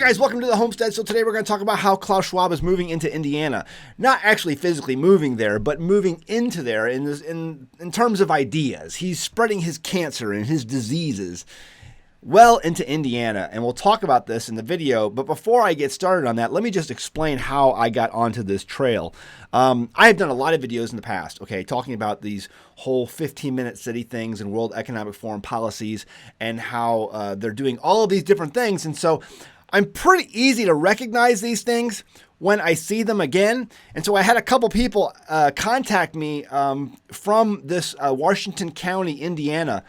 guys, welcome to the Homestead. So today we're going to talk about how Klaus Schwab is moving into Indiana. Not actually physically moving there, but moving into there in terms of ideas. He's spreading his cancer and his diseases well into Indiana, and we'll talk about this in the video. But before I get started on that, let me just explain how I got onto this trail. I have done a lot of videos in the past, okay, talking about these whole 15-minute city things and World Economic Forum policies and how they're doing all of these different things. And so I'm pretty easy to recognize these things when I see them again. And so I had a couple people contact me from this Washington County, Indiana.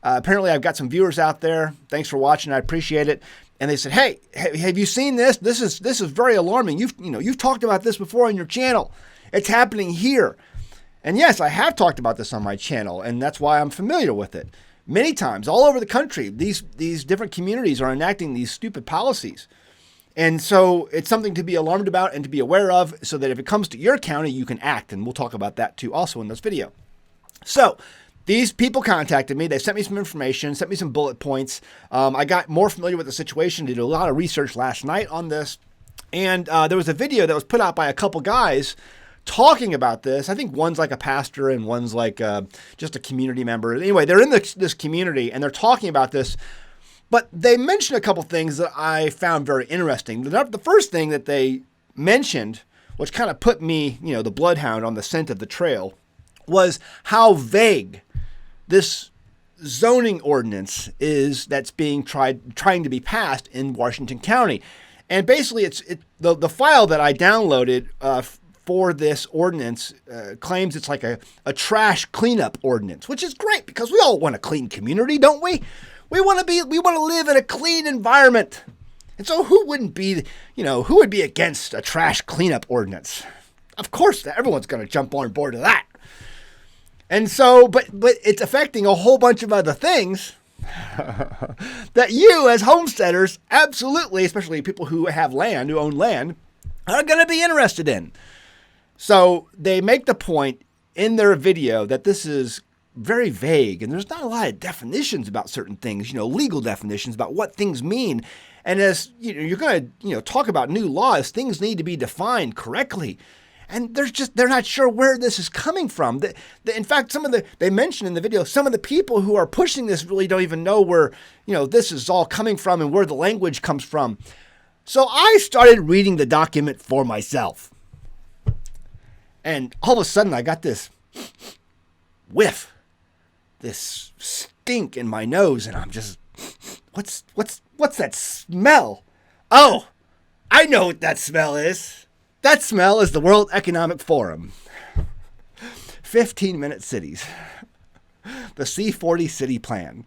Apparently I've got some viewers out there. Thanks for watching. I appreciate it. And they said, "Hey, have you seen this? This is very alarming. You've talked about this before on your channel. It's happening here." And yes, I have talked about this on my channel, and that's why I'm familiar with it. Many times all over the country, these different communities are enacting these stupid policies. And so it's something to be alarmed about and to be aware of, so that if it comes to your county, you can act. And we'll talk about that too also in this video. So these people contacted me. They sent me some information, sent me some bullet points. I got more familiar with the situation, did a lot of research last night on this. And there was a video that was put out by a couple guys talking about this. I think one's like a pastor and one's like just a community member. Anyway, they're in this community and they're talking about this. But they mentioned a couple things that I found very interesting. The first thing that they mentioned, which kind of put me, the bloodhound on the scent of the trail, was how vague this zoning ordinance is that's being trying to be passed in Washington County. And basically the file that I downloaded for this ordinance claims it's like a trash cleanup ordinance, which is great because we all want a clean community, don't we? We want to live in a clean environment. And so who would be against a trash cleanup ordinance? Of course, everyone's going to jump on board of that. And so, but it's affecting a whole bunch of other things that you as homesteaders, absolutely, especially people who have land, who own land, are going to be interested in. So they make the point in their video that this is very vague and there's not a lot of definitions about certain things, legal definitions about what things mean. And as you're going to, talk about new laws, things need to be defined correctly. And they're not sure where this is coming from. In fact, they mentioned in the video, some of the people who are pushing this really don't even know where, this is all coming from and where the language comes from. So I started reading the document for myself. And all of a sudden I got this whiff, this stink in my nose. And I'm just, what's that smell? Oh, I know what that smell is. That smell is the World Economic Forum. 15-minute cities. The C40 city plan.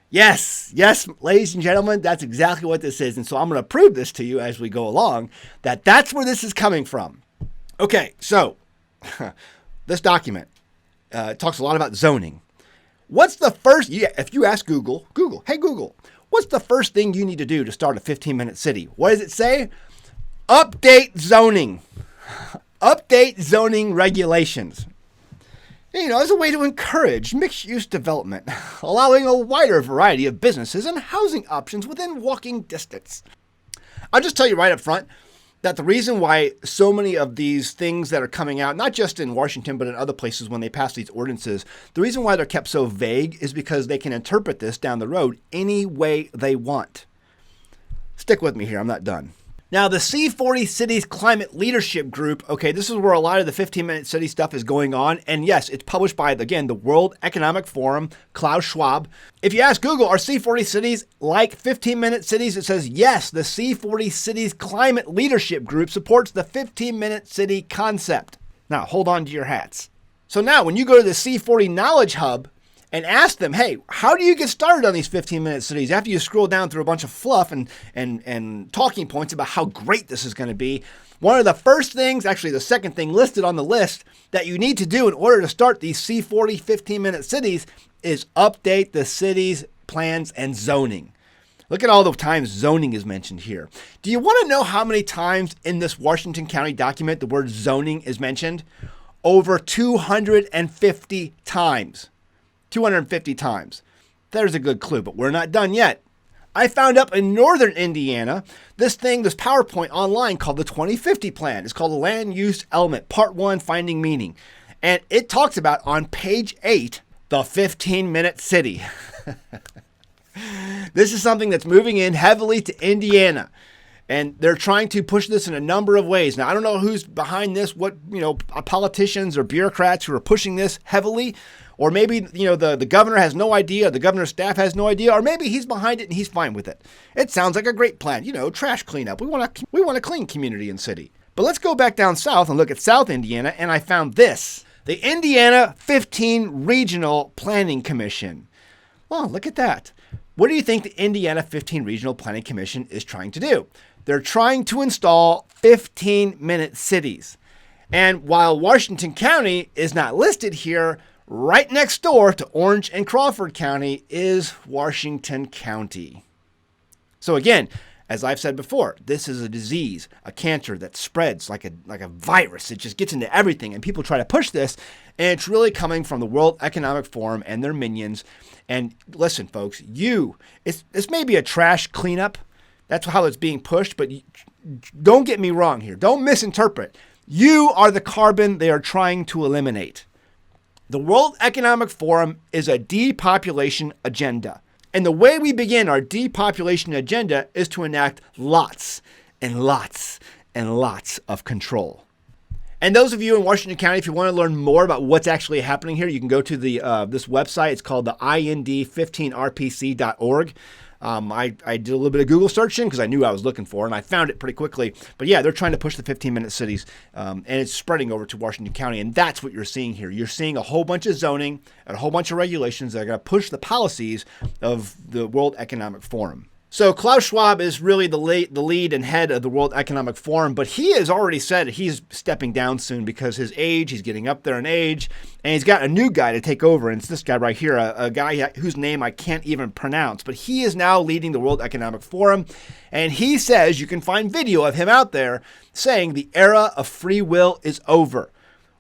Yes, ladies and gentlemen, that's exactly what this is. And so I'm going to prove this to you as we go along, that that's where this is coming from. Okay, so this document talks a lot about zoning. What's the first, if you ask Google, hey Google, what's the first thing you need to do to start a 15-minute city? What does it say? Update zoning. Update zoning regulations. As a way to encourage mixed-use development, allowing a wider variety of businesses and housing options within walking distance. I'll just tell you right up front that the reason why so many of these things that are coming out, not just in Washington, but in other places when they pass these ordinances, the reason why they're kept so vague is because they can interpret this down the road any way they want. Stick with me here. I'm not done. Now, the C40 Cities Climate Leadership Group, okay, this is where a lot of the 15-minute city stuff is going on. And yes, it's published by, again, the World Economic Forum, Klaus Schwab. If you ask Google, are C40 cities like 15-minute cities? It says, yes, the C40 Cities Climate Leadership Group supports the 15-minute city concept. Now, hold on to your hats. So now, when you go to the C40 Knowledge Hub, and ask them, hey, how do you get started on these 15-minute cities? After you scroll down through a bunch of fluff and talking points about how great this is going to be, one of the first things, actually the second thing listed on the list that you need to do in order to start these C40 15-minute cities is update the city's plans and zoning. Look at all the times zoning is mentioned here. Do you want to know how many times in this Washington County document the word zoning is mentioned? Over 250 times. 250 times. There's a good clue, but we're not done yet. I found up in northern Indiana this PowerPoint online called the 2050 Plan. It's called the Land Use Element, Part 1, Finding Meaning. And it talks about, on page 8, the 15-minute city. This is something that's moving in heavily to Indiana. And they're trying to push this in a number of ways. Now, I don't know who's behind this, what, politicians or bureaucrats who are pushing this heavily. Or maybe, the governor has no idea, the governor's staff has no idea, or maybe he's behind it and he's fine with it. It sounds like a great plan, trash cleanup. We want a clean community and city. But let's go back down south and look at South Indiana, and I found this. The Indiana 15 Regional Planning Commission. Well, look at that. What do you think the Indiana 15 Regional Planning Commission is trying to do? They're trying to install 15-minute cities. And while Washington County is not listed here, right next door to Orange and Crawford County is Washington County. So again, as I've said before, this is a disease, a cancer that spreads like a virus. It just gets into everything, and people try to push this, and it's really coming from the World Economic Forum and their minions. And listen, folks, this may be a trash cleanup. That's how it's being pushed, but don't get me wrong here. Don't misinterpret. You are the carbon they are trying to eliminate. The World Economic Forum is a depopulation agenda. And the way we begin our depopulation agenda is to enact lots and lots and lots of control. And those of you in Washington County, if you want to learn more about what's actually happening here, you can go to this website. It's called the ind15rpc.org. I did a little bit of Google searching because I knew I was looking for it, and I found it pretty quickly. But yeah, they're trying to push the 15-minute cities, and it's spreading over to Washington County, and that's what you're seeing here. You're seeing a whole bunch of zoning and a whole bunch of regulations that are going to push the policies of the World Economic Forum. So Klaus Schwab is really the lead and head of the World Economic Forum, but he has already said he's stepping down soon because he's getting up there in age, and he's got a new guy to take over, and it's this guy right here, a guy whose name I can't even pronounce, but he is now leading the World Economic Forum, and he says, you can find video of him out there saying the era of free will is over.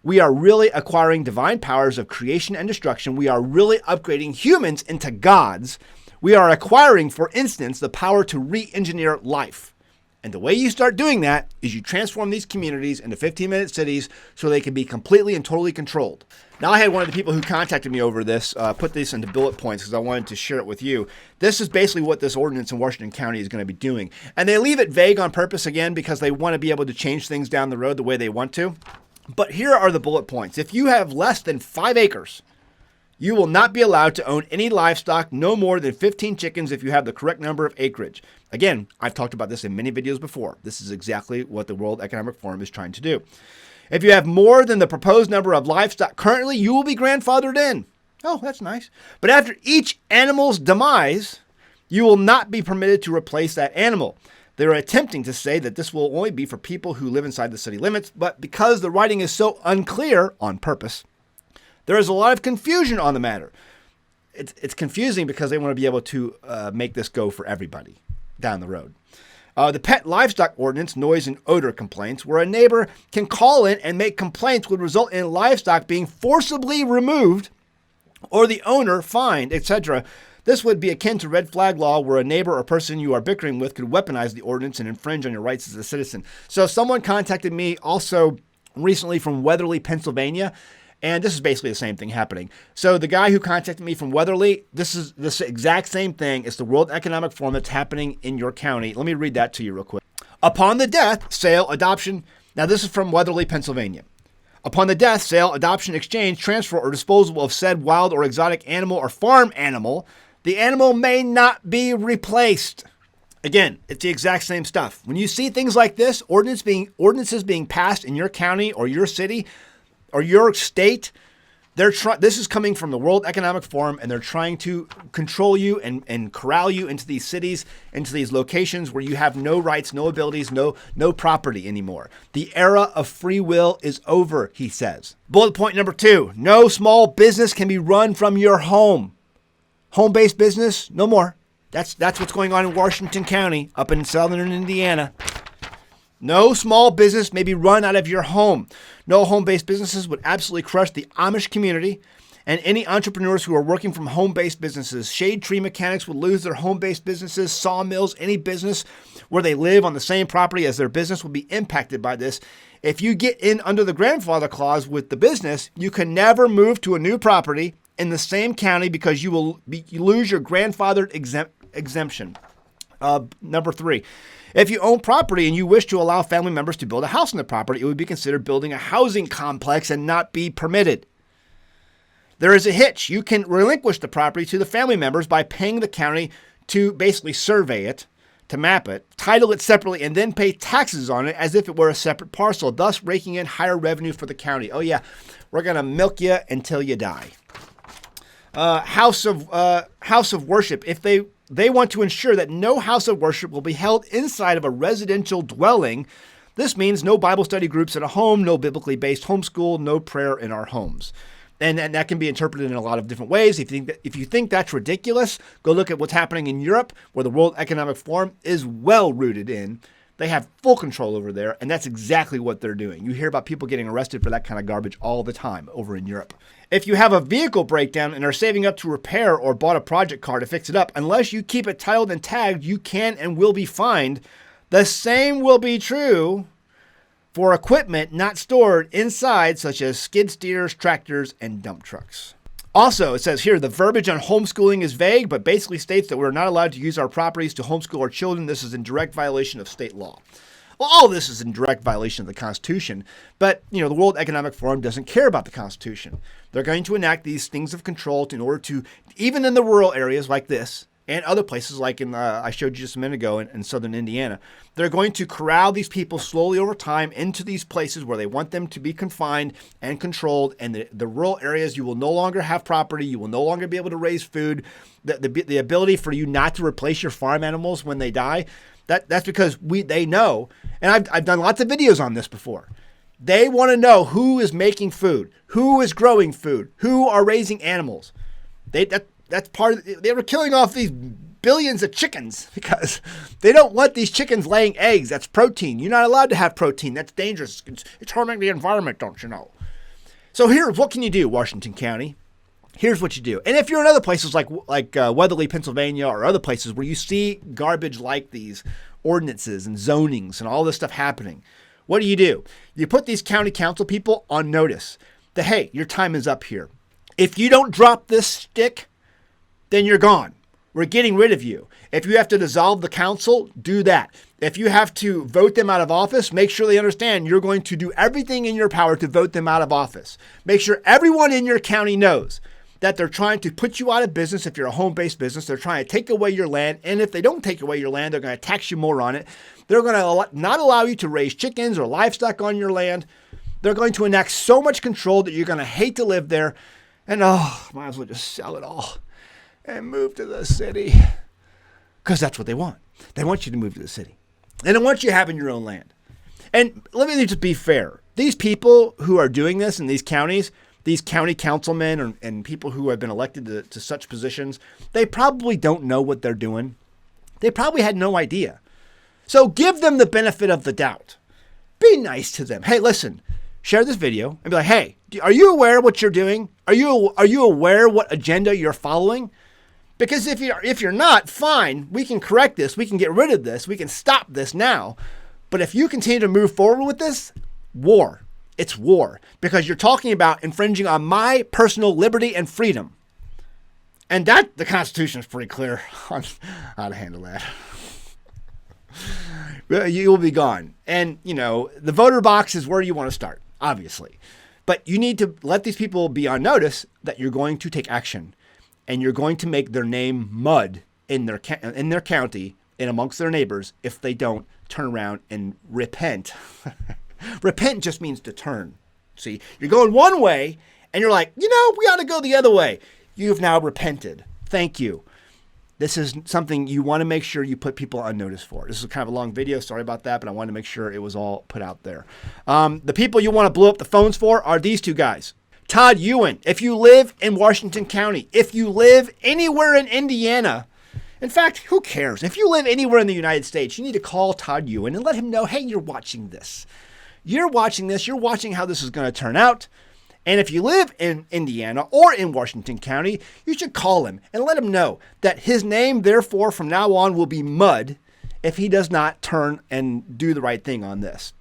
We are really acquiring divine powers of creation and destruction. We are really upgrading humans into gods. We are acquiring, for instance, the power to re-engineer life. And the way you start doing that is you transform these communities into 15-minute cities so they can be completely and totally controlled. Now, I had one of the people who contacted me over this put this into bullet points because I wanted to share it with you. This is basically what this ordinance in Washington County is going to be doing. And they leave it vague on purpose, again, because they want to be able to change things down the road the way they want to. But here are the bullet points. If you have less than 5 acres, you will not be allowed to own any livestock, no more than 15 chickens if you have the correct number of acreage. Again, I've talked about this in many videos before. This is exactly what the World Economic Forum is trying to do. If you have more than the proposed number of livestock currently, you will be grandfathered in. Oh, that's nice. But after each animal's demise, you will not be permitted to replace that animal. They're attempting to say that this will only be for people who live inside the city limits, but because the writing is so unclear on purpose, there is a lot of confusion on the matter. It's confusing because they want to be able to make this go for everybody down the road. The pet livestock ordinance, noise and odor complaints, where a neighbor can call in and make complaints, would result in livestock being forcibly removed or the owner fined, etc. This would be akin to red flag law, where a neighbor or person you are bickering with could weaponize the ordinance and infringe on your rights as a citizen. So someone contacted me also recently from Weatherly, Pennsylvania. And this is basically the same thing happening. So the guy who contacted me from Weatherly, this is the exact same thing. It's the World Economic Forum that's happening in your county. Let me read that to you real quick. Upon the death, sale, adoption. Now this is from Weatherly, Pennsylvania. Upon the death, sale, adoption, exchange, transfer, or disposal of said wild or exotic animal or farm animal, the animal may not be replaced. Again, it's the exact same stuff. When you see things like this, ordinances being passed in your county or your city, or your state, this is coming from the World Economic Forum, and they're trying to control you and corral you into these cities, into these locations where you have no rights, no abilities, no property anymore. The era of free will is over, he says. Bullet point number 2, no small business can be run from your home. Home-based business, no more. That's what's going on in Washington County, up in southern Indiana. No small business may be run out of your home. No home-based businesses would absolutely crush the Amish community. And any entrepreneurs who are working from home-based businesses, shade tree mechanics will lose their home-based businesses, sawmills, any business where they live on the same property as their business will be impacted by this. If you get in under the grandfather clause with the business, you can never move to a new property in the same county because you lose your grandfathered exemption. Number 3, if you own property and you wish to allow family members to build a house on the property, it would be considered building a housing complex and not be permitted. There is a hitch. You can relinquish the property to the family members by paying the county to basically survey it, to map it, title it separately, and then pay taxes on it as if it were a separate parcel, thus raking in higher revenue for the county. Oh yeah, we're going to milk you until you die. House of worship. If they want to ensure that no house of worship will be held inside of a residential dwelling, this means no Bible study groups at a home, no biblically based homeschool, no prayer in our homes. And that can be interpreted in a lot of different ways. If you think that's ridiculous, go look at what's happening in Europe, where the World Economic Forum is well rooted in. They have full control over there, and that's exactly what they're doing. You hear about people getting arrested for that kind of garbage all the time over in Europe. If you have a vehicle breakdown and are saving up to repair or bought a project car to fix it up, unless you keep it titled and tagged, you can and will be fined. The same will be true for equipment not stored inside, such as skid steers, tractors, and dump trucks. Also, it says here, the verbiage on homeschooling is vague, but basically states that we're not allowed to use our properties to homeschool our children. This is in direct violation of state law. Well, all this is in direct violation of the Constitution, but, the World Economic Forum doesn't care about the Constitution. They're going to enact these things of control in order to, even in the rural areas like this, and other places like I showed you just a minute ago in southern Indiana, they're going to corral these people slowly over time into these places where they want them to be confined and controlled. And the rural areas, you will no longer have property. You will no longer be able to raise food. The ability for you not to replace your farm animals when they die, that's because they know. And I've done lots of videos on this before. They want to know who is making food, who is growing food, who are raising animals. That's part of they were killing off these billions of chickens because they don't want these chickens laying eggs. That's protein. You're not allowed to have protein. That's dangerous. It's harming the environment, don't you know? So here's what can you do, Washington County? Here's what you do. And if you're in other places like Weatherly, Pennsylvania, or other places where you see garbage like these ordinances and zonings and all this stuff happening, what do? You put these county council people on notice that, hey, your time is up here. If you don't drop this stick, then you're gone. We're getting rid of you. If you have to dissolve the council, do that. If you have to vote them out of office, make sure they understand you're going to do everything in your power to vote them out of office. Make sure everyone in your county knows that they're trying to put you out of business if you're a home-based business. They're trying to take away your land. And if they don't take away your land, they're going to tax you more on it. They're going to not allow you to raise chickens or livestock on your land. They're going to enact so much control that you're going to hate to live there. And might as well just sell it all and move to the city. Because that's what they want. They want you to move to the city. And they want you having your own land. And let me just be fair. These people who are doing this in these counties, these county councilmen and people who have been elected to such positions, they probably don't know what they're doing. They probably had no idea. So give them the benefit of the doubt. Be nice to them. Hey, listen, share this video and be like, hey, are you aware of what you're doing? Are you aware what agenda you're following? Because if you're not, fine, we can correct this. We can get rid of this. We can stop this now. But if you continue to move forward with this, war. It's war. Because you're talking about infringing on my personal liberty and freedom. And the Constitution is pretty clear on how to handle that. You will be gone. And, the voter box is where you want to start, obviously. But you need to let these people be on notice that you're going to take action. And you're going to make their name mud in their county and amongst their neighbors if they don't turn around and repent. Repent just means to turn. See, you're going one way and you're like, we ought to go the other way. You've now repented. Thank you. This is something you want to make sure you put people on notice for. This is kind of a long video. Sorry about that, but I wanted to make sure it was all put out there. The people you want to blow up the phones for are these two guys. Todd Ewan, if you live in Washington County, if you live anywhere in Indiana, in fact, who cares? If you live anywhere in the United States, you need to call Todd Ewan and let him know, hey, you're watching this. You're watching this. You're watching how this is going to turn out. And if you live in Indiana or in Washington County, you should call him and let him know that his name, therefore, from now on will be Mud if he does not turn and do the right thing on this.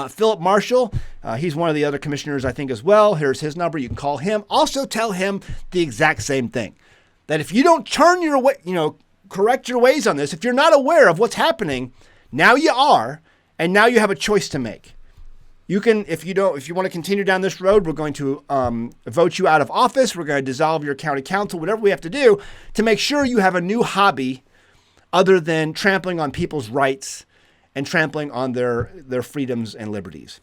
Philip Marshall, he's one of the other commissioners, I think, as well. Here's his number. You can call him. Also tell him the exact same thing, that if you don't turn your way, correct your ways on this, if you're not aware of what's happening, now you are, and now you have a choice to make. You can, if you want to continue down this road, we're going to vote you out of office. We're going to dissolve your county council, whatever we have to do to make sure you have a new hobby other than trampling on people's rights and trampling on their freedoms and liberties.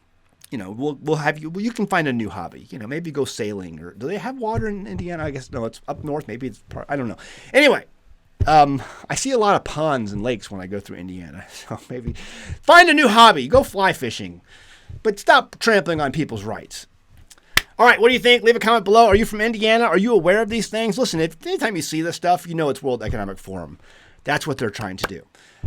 We'll have you. Well, you can find a new hobby. Maybe go sailing, or do they have water in Indiana? I guess no. It's up north. Maybe it's I don't know. Anyway, I see a lot of ponds and lakes when I go through Indiana. So maybe find a new hobby. Go fly fishing. But stop trampling on people's rights. All right, what do you think? Leave a comment below. Are you from Indiana? Are you aware of these things? Listen, anytime you see this stuff, it's World Economic Forum. That's what they're trying to do.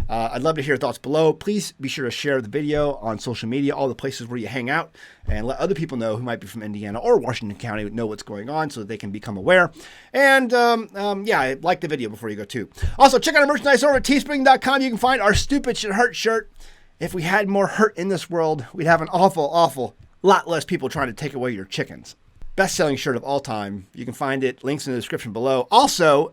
I'd love to hear your thoughts below. Please be sure to share the video on social media, all the places where you hang out, and let other people know who might be from Indiana or Washington County know what's going on so that they can become aware. And like the video before you go too. Also, check out our merchandise over at teespring.com. You can find our Stupid Should Hurt shirt. If we had more hurt in this world, we'd have an awful, awful lot less people trying to take away your chickens. Best-selling shirt of all time. You can find it. Links in the description below. Also,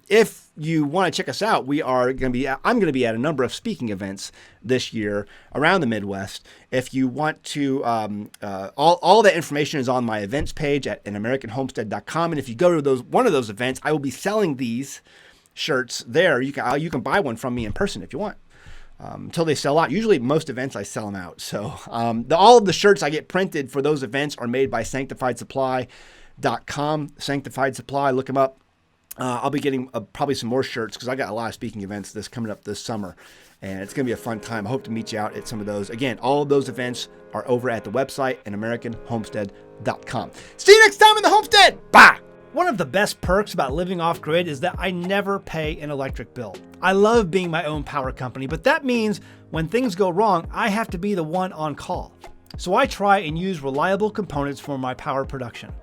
if you want to check us out, I'm going to be at a number of speaking events this year around the Midwest. If you want to, all that information is on my events page at anamericanhomestead.com. And if you go to one of those events, I will be selling these shirts there. You can buy one from me in person if you want. Until they sell out. Usually most events I sell them out. So all of the shirts I get printed for those events are made by sanctifiedsupply.com. Sanctified Supply, look them up. I'll be getting probably some more shirts because I got a lot of speaking events coming up this summer. And it's going to be a fun time. I hope to meet you out at some of those. Again, all of those events are over at the website at AmericanHomestead.com. See you next time in the Homestead. Bye! One of the best perks about living off-grid is that I never pay an electric bill. I love being my own power company, but that means when things go wrong, I have to be the one on call. So I try and use reliable components for my power production.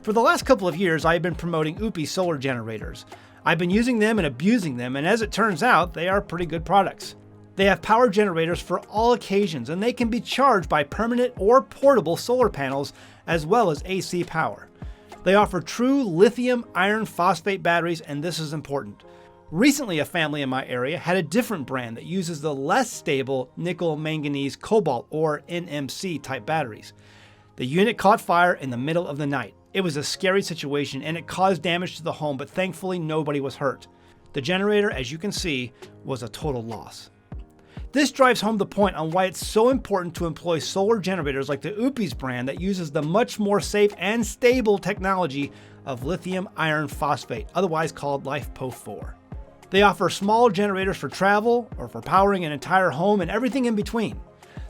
For the last couple of years, I have been promoting OUPES solar generators. I've been using them and abusing them, and as it turns out, they are pretty good products. They have power generators for all occasions, and they can be charged by permanent or portable solar panels, as well as AC power. They offer true lithium iron phosphate batteries, and this is important. Recently, a family in my area had a different brand that uses the less stable nickel manganese cobalt or NMC type batteries. The unit caught fire in the middle of the night. It was a scary situation and it caused damage to the home, but thankfully nobody was hurt. The generator, as you can see, was a total loss. This drives home the point on why it's so important to employ solar generators like the OUPES brand that uses the much more safe and stable technology of lithium iron phosphate, otherwise called LiFePO4. They offer small generators for travel or for powering an entire home and everything in between.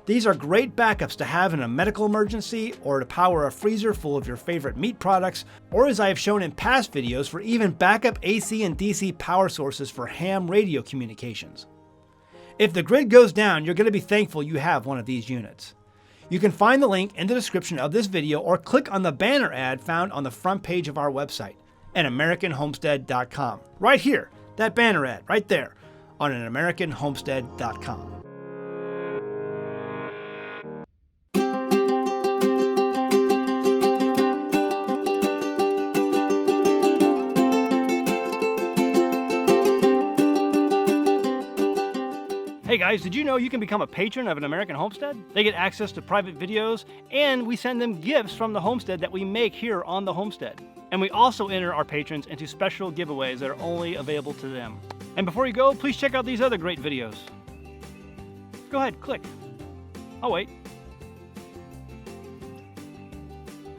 These are great backups to have in a medical emergency or to power a freezer full of your favorite meat products, or as I have shown in past videos, for even backup AC and DC power sources for ham radio communications. If the grid goes down, you're going to be thankful you have one of these units. You can find the link in the description of this video or click on the banner ad found on the front page of our website at AmericanHomestead.com. Right here, that banner ad right there on AmericanHomestead.com. Hey guys, did you know you can become a patron of an American Homestead? They get access to private videos, and we send them gifts from the homestead that we make here on the homestead. And we also enter our patrons into special giveaways that are only available to them. And before you go, please check out these other great videos. Go ahead, click. I'll wait.